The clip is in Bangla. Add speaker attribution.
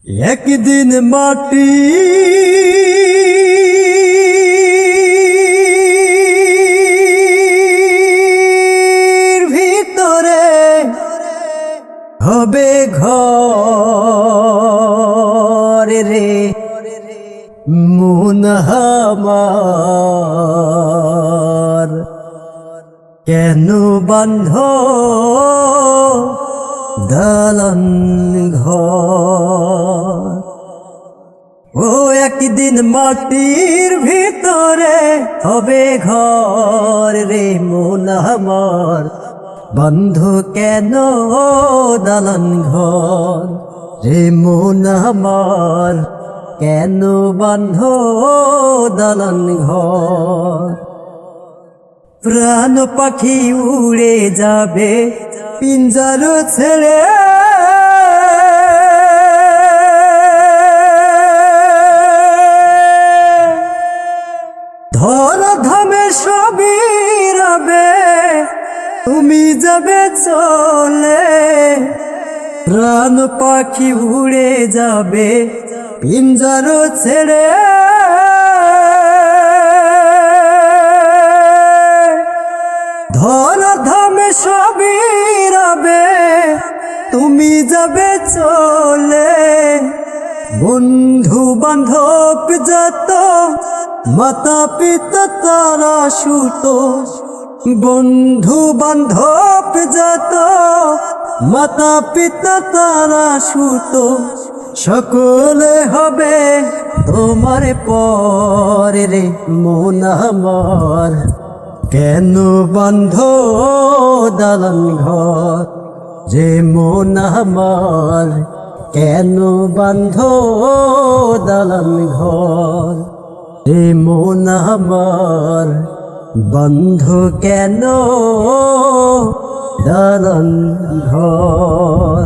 Speaker 1: একদিন মাটি ভিতরে হবে ঘর রে মন আমার কেন বন্ধ দালান ঘর ও একদিন মাটির ভিতরে হবে ঘর রে মন আমার বন্ধ কেন দালান ঘর রে মন আমার কেন বন্ধ দালান ঘর প্রাণ পাখি উড়ে যাবে পিঞ্জর ছেড়ে ধর ধামে সবই রবে তুমি যাবে চলে প্রাণ পাখি উড়ে যাবে পিঞ্জর ছেড়ে ধর ধামে সবই রবে তুমি যাবে চলে বন্ধু বান্ধব যত মাতা পিতা তারা সুত বন্ধু বান্ধব যত মাতা পিতা তারা সুত সকলে হবে তোমার পরে রে মন আমার কেন বন্ধ দালান ঘর যে মন আমার কেন বন্ধ দালান ঘর যে মন আমার বন্ধ কেন দালান ঘর।